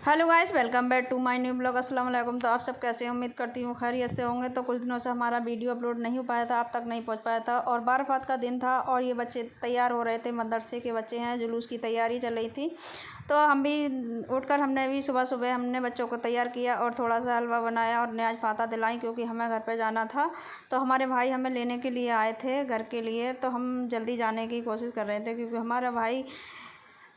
Hello guys, welcome back to my new blog. अस्सलाम वालेकुम। तो आप सब कैसे हैं? उम्मीद करती हूँ खैरियत से होंगे। तो कुछ दिनों से हमारा वीडियो अपलोड नहीं हो पाया था, आप तक नहीं पहुँच पाया था और बारफात का दिन था और ये बच्चे तैयार हो रहे थे। मदरसे के बच्चे हैं, जुलूस की तैयारी चल रही थी। तो हम भी उठकर हमने भी सुबह सुबह हमने बच्चों को तैयार किया और थोड़ा सा हलवा बनाया और न्याज फाता दिलाई, क्योंकि हमें घर पर जाना था। तो हमारे भाई हमें लेने के लिए आए थे घर के लिए। तो हम जल्दी जाने की कोशिश कर रहे थे, क्योंकि हमारा भाई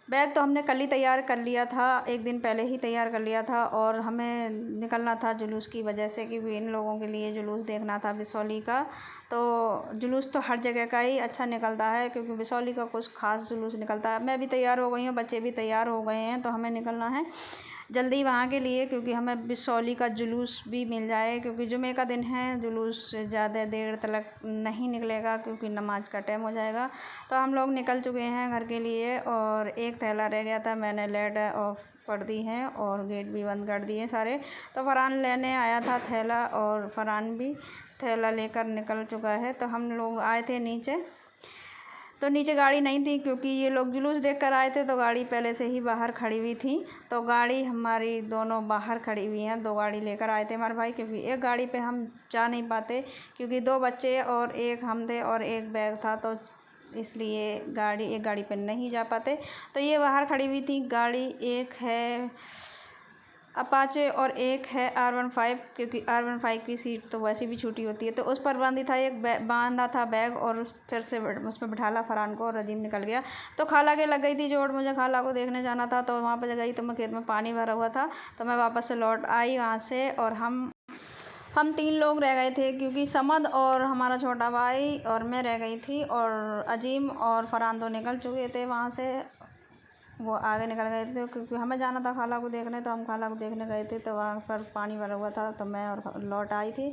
बैग तो हमने कल ही तैयार कर लिया था, एक दिन पहले ही तैयार कर लिया था और हमें निकलना था जुलूस की वजह से, क्योंकि इन लोगों के लिए जुलूस देखना था बिसौली का। तो जुलूस तो हर जगह का ही अच्छा निकलता है, क्योंकि बिसौली का कुछ ख़ास जुलूस निकलता है। मैं भी तैयार हो गई हूँ, बच्चे भी तैयार हो गए हैं, तो हमें निकलना है जल्दी वहाँ के लिए, क्योंकि हमें बिसौली का जुलूस भी मिल जाए, क्योंकि जुमे का दिन है। जुलूस ज़्यादा देर तक नहीं निकलेगा, क्योंकि नमाज का टाइम हो जाएगा। तो हम लोग निकल चुके हैं घर के लिए और एक थैला रह गया था, मैंने लाइट ऑफ कर दी है और गेट भी बंद कर दिए सारे। तो फरहान लेने आया था थैला और फरहान भी थैला लेकर निकल चुका है। तो हम लोग आए थे नीचे, तो नीचे गाड़ी नहीं थी, क्योंकि ये लोग जुलूस देख कर आए थे। तो गाड़ी पहले से ही बाहर खड़ी हुई थी। तो गाड़ी हमारी दोनों बाहर खड़ी हुई हैं, दो गाड़ी लेकर आए थे हमारे भाई, क्योंकि एक गाड़ी पे हम जा नहीं पाते, क्योंकि दो बच्चे और एक हम थे और एक बैग था, तो इसलिए एक गाड़ी पे नहीं जा पाते। तो ये बाहर खड़ी हुई थी गाड़ी। एक है अपाचे और एक है R15, क्योंकि R15 की सीट तो वैसे भी छोटी होती है। तो उस पर बांधी था बांधा था बैग और फिर से उसमें बिठाला फरहान को और रजीम निकल गया। तो खाला के लग गई थी चोट, मुझे खाला को देखने जाना था। तो वहाँ पर गई तो मैं खेत में पानी भरा हुआ था, तो मैं वापस से लौट आई वहाँ से और हम 3 लोग रह गए थे, क्योंकि समद और हमारा छोटा भाई और मैं रह गई थी और अजीम और फरहान तो निकल चुके थे वहाँ से, वो आगे निकल गए थे, क्योंकि हमें जाना था खाला को देखने। तो हम खाला को देखने गए थे, तो वहाँ पर पानी भरा हुआ था, तो मैं और लौट आई थी,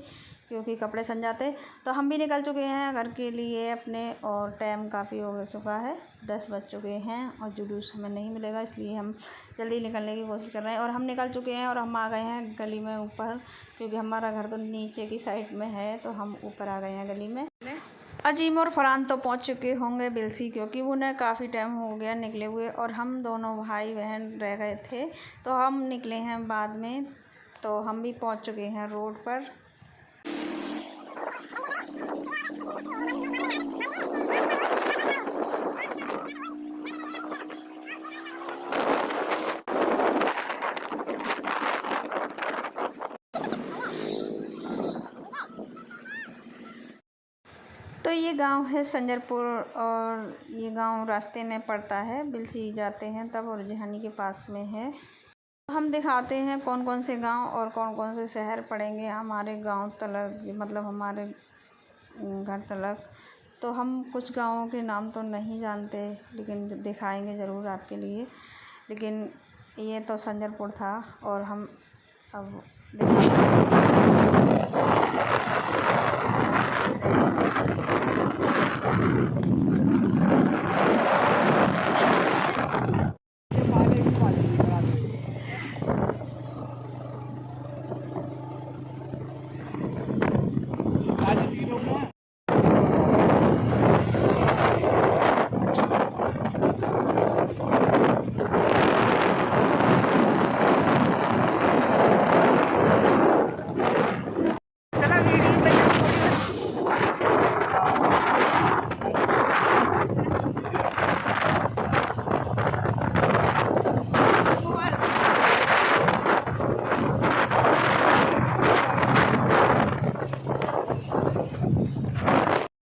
क्योंकि कपड़े सन जाते। तो हम भी निकल चुके हैं घर के लिए अपने और टाइम काफ़ी हो चुका है, 10 बज चुके हैं और जुलूस हमें नहीं मिलेगा, इसलिए हम जल्दी निकलने की कोशिश कर रहे हैं। और हम निकल चुके हैं और हम आ गए हैं गली में ऊपर, क्योंकि हमारा घर तो नीचे की साइड में है, तो हम ऊपर आ गए हैं गली में। अजीम और फरहान तो पहुंच चुके होंगे बिलसी, क्योंकि उन्हें काफ़ी टाइम हो गया निकले हुए और हम दोनों भाई बहन रह गए थे। तो हम निकले हैं बाद में, तो हम भी पहुंच चुके हैं रोड पर। तो ये गांव है संजरपुर और ये गांव रास्ते में पड़ता है, बिलसी जाते हैं तब और जहानी के पास में है। हम दिखाते हैं कौन कौन से गांव और कौन कौन से शहर पड़ेंगे हमारे गांव तलक, मतलब हमारे घर तलक। तो हम कुछ गांवों के नाम तो नहीं जानते, लेकिन दिखाएंगे ज़रूर आपके लिए। लेकिन ये तो संजरपुर था और हम अब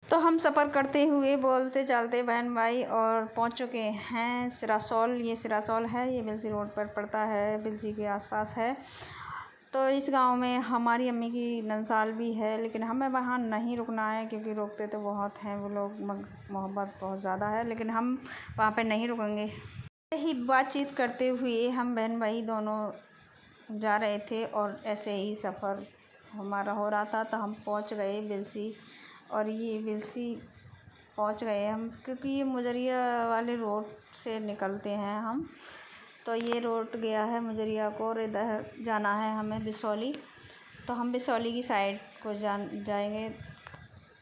तो हम सफ़र करते हुए बोलते चलते बहन भाई और पहुंच चुके हैं सिरासौल। ये सिरासौल है, ये बिलसी रोड पर पड़ता है, बिलसी के आसपास है। तो इस गांव में हमारी अम्मी की नंसाल भी है, लेकिन हमें वहाँ नहीं रुकना है, क्योंकि रोकते तो बहुत हैं वो लोग, मोहब्बत बहुत ज़्यादा है, लेकिन हम वहाँ पे नहीं रुकेंगे। ही बातचीत करते हुए हम बहन भाई दोनों जा रहे थे और ऐसे ही सफ़र हमारा हो रहा था। तो हम पहुँच गए बिलसी, और ये बिलसी पहुंच गए हम, क्योंकि ये मुजरिया वाले रोड से निकलते हैं हम। तो ये रोड गया है मुजरिया को और इधर जाना है हमें बिसौली। तो हम बिसौली की साइड को जाएंगे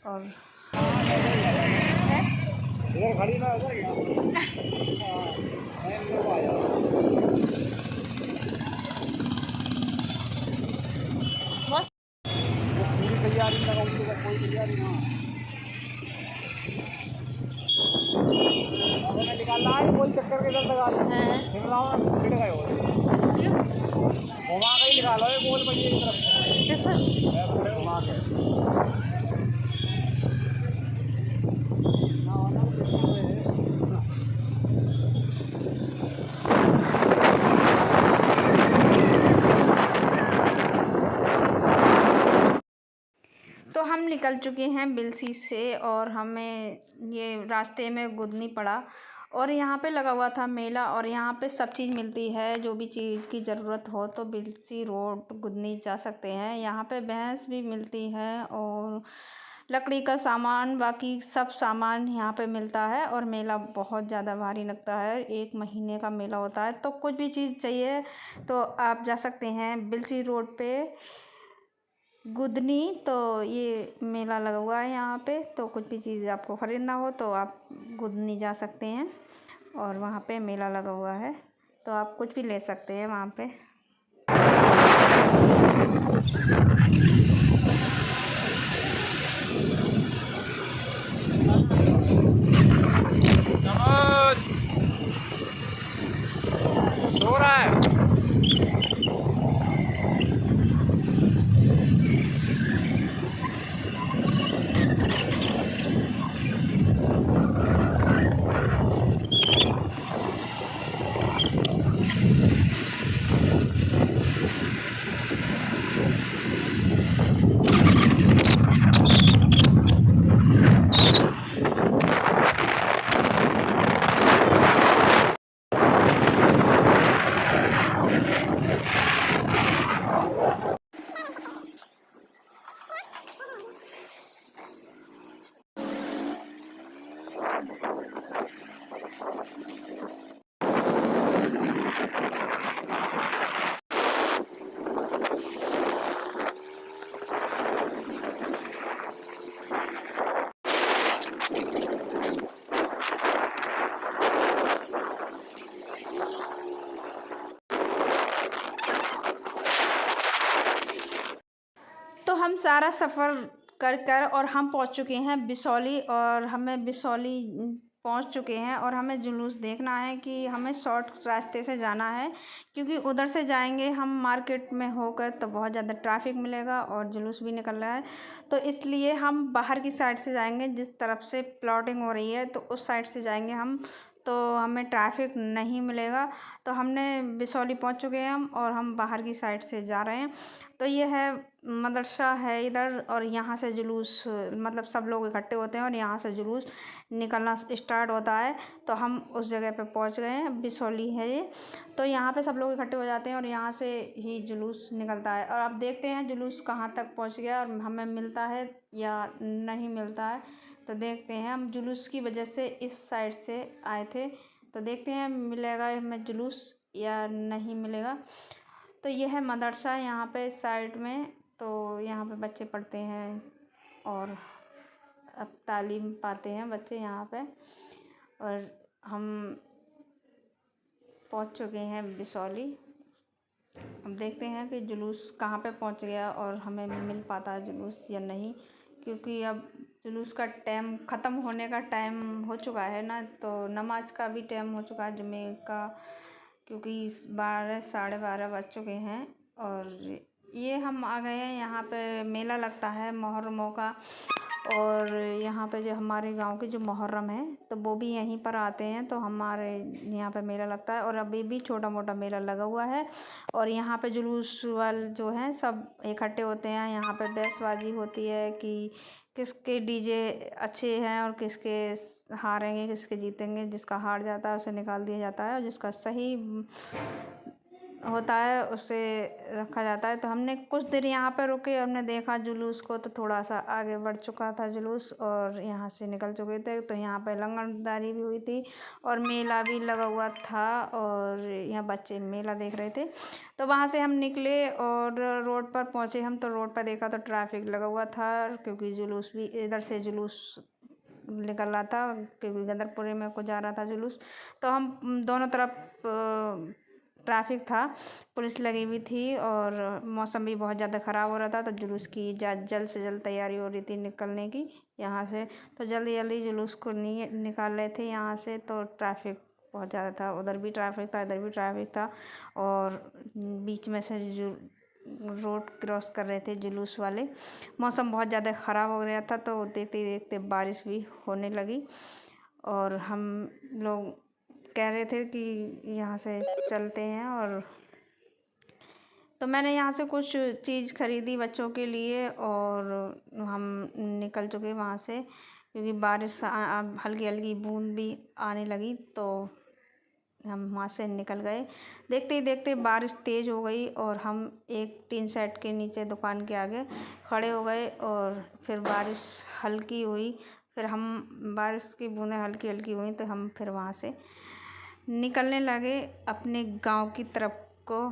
और खड़ी ना घुमा के ही निकालो, ये गोल पहिए की तरफ घुमा के। तो हम निकल चुके हैं बिलसी से और हमें ये रास्ते में गुदनी पड़ा और यहाँ पे लगा हुआ था मेला और यहाँ पे सब चीज़ मिलती है। जो भी चीज़ की ज़रूरत हो तो बिलसी रोड गुदनी जा सकते हैं। यहाँ पे भैंस भी मिलती है और लकड़ी का सामान, बाकी सब सामान यहाँ पे मिलता है। और मेला बहुत ज़्यादा भारी लगता है, 1 महीने का मेला होता है। तो कुछ भी चीज़ चाहिए तो आप जा सकते हैं बिलसी रोड पे गुदनी। तो ये मेला लगा हुआ है यहाँ पे, तो कुछ भी चीज़ आपको ख़रीदना हो तो आप गुदनी जा सकते हैं और वहाँ पे मेला लगा हुआ है, तो आप कुछ भी ले सकते हैं वहाँ पे। सो रहा है। तो हम सारा सफ़र कर और हम पहुंच चुके हैं बिसौली और हमें बिसौली पहुंच चुके हैं और हमें जुलूस देखना है कि हमें शॉर्ट रास्ते से जाना है, क्योंकि उधर से जाएंगे हम मार्केट में होकर तो बहुत ज़्यादा ट्रैफिक मिलेगा और जुलूस भी निकल रहा है। तो इसलिए हम बाहर की साइड से जाएंगे, जिस तरफ से प्लॉटिंग हो रही है तो उस साइड से जाएंगे हम, तो हमें ट्रैफिक नहीं मिलेगा। तो हमने बिसौली पहुंच चुके हैं हम और हम बाहर की साइड से जा रहे हैं। तो ये है मदरसा है इधर और यहाँ से जुलूस मतलब सब लोग इकट्ठे होते हैं और यहाँ से जुलूस निकलना स्टार्ट होता है। तो हम उस जगह पे पहुँच गए हैं, बिसौली है ये। तो यहाँ पे सब लोग इकट्ठे हो जाते हैं और यहाँ से ही जुलूस निकलता है और अब देखते हैं जुलूस कहाँ तक पहुँच गया और हमें मिलता है या नहीं मिलता है। तो देखते हैं, हम जुलूस की वजह से इस साइड से आए थे, तो देखते हैं मिलेगा हमें जुलूस या नहीं मिलेगा। तो ये है मदरसा यहाँ पे साइड में, तो यहाँ पे बच्चे पढ़ते हैं और अब तालीम पाते हैं बच्चे यहाँ पे। और हम पहुँच चुके हैं बिसौली। अब देखते हैं कि जुलूस कहाँ पे पहुँच गया और हमें मिल पाता है जुलूस या नहीं, क्योंकि अब जुलूस का टाइम ख़त्म होने का टाइम हो चुका है ना, तो नमाज का भी टाइम हो चुका है जुमे का, क्योंकि 12 साढ़े 12 बज चुके हैं। और ये हम आ गए हैं, यहाँ पे मेला लगता है मुहर्रमों का और यहाँ पे जो हमारे गांव के जो मुहर्रम है तो वो भी यहीं पर आते हैं, तो हमारे यहाँ पे मेला लगता है और अभी भी छोटा मोटा मेला लगा हुआ है। और यहाँ पे जुलूस वाले जो हैं सब इकट्ठे होते हैं, यहाँ पे बहसबाजी होती है कि किसके डीजे अच्छे हैं और किसके हारेंगे किसके जीतेंगे। जिसका हार जाता है उसे निकाल दिया जाता है और जिसका सही होता है उसे रखा जाता है। तो हमने कुछ देर यहाँ पर रुके, हमने देखा जुलूस को, तो थोड़ा सा आगे बढ़ चुका था जुलूस और यहाँ से निकल चुके थे। तो यहाँ पर लंगरदारी भी हुई थी और मेला भी लगा हुआ था और यहाँ बच्चे मेला देख रहे थे। तो वहाँ से हम निकले और रोड पर पहुँचे हम, तो रोड पर देखा तो ट्रैफिक लगा हुआ था, क्योंकि जुलूस भी इधर से जुलूस निकल रहा था, क्योंकि गदरपुरे में को जा रहा था जुलूस। तो हम दोनों तरफ ट्रैफिक था, पुलिस लगी हुई थी और मौसम भी बहुत ज़्यादा ख़राब हो रहा था। तो जुलूस की जल्द से जल्द तैयारी हो रही थी निकलने की यहाँ से, तो जल्दी जल्दी जुलूस को निकाल रहे थे यहाँ से। तो ट्रैफिक बहुत ज़्यादा था। उधर भी ट्रैफिक था, इधर भी ट्रैफिक था, और बीच में से जो रोड क्रॉस कर रहे थे जुलूस वाले। मौसम बहुत ज़्यादा ख़राब हो गया था, तो देखते देखते बारिश भी होने लगी, और हम लोग कह रहे थे कि यहाँ से चलते हैं। और तो मैंने यहाँ से कुछ चीज़ ख़रीदी बच्चों के लिए, और हम निकल चुके वहाँ से, क्योंकि बारिश हल्की हल्की बूंद भी आने लगी, तो हम वहाँ से निकल गए। देखते ही देखते बारिश तेज़ हो गई, और हम एक टीन सेट के नीचे दुकान के आगे खड़े हो गए, और फिर बारिश हल्की हुई। फिर हम बारिश की बूंदें हल्की हल्की हुई, तो हम फिर वहाँ से निकलने लगे अपने गांव की तरफ को।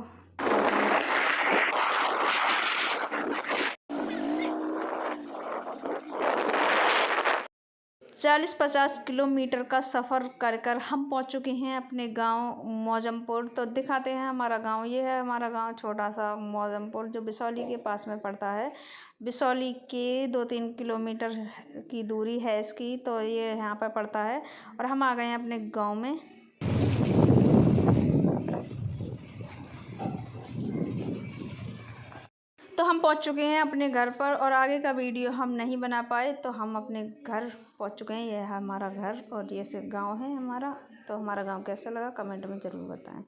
40-50 किलोमीटर का सफ़र कर कर हम पहुंच चुके हैं अपने गांव मौजमपुर। तो दिखाते हैं हमारा गांव। ये है हमारा गांव, छोटा सा मौजमपुर, जो बिसौली के पास में पड़ता है। बिसौली के 2-3 किलोमीटर की दूरी है इसकी, तो ये यहाँ पर पड़ता है। और हम आ गए हैं अपने गांव में। तो हम पहुंच चुके हैं अपने घर पर, और आगे का वीडियो हम नहीं बना पाए, तो हम अपने घर पहुंच चुके हैं। यह है हमारा घर, और ये से गांव है हमारा। तो हमारा गांव कैसा लगा कमेंट में ज़रूर बताएं।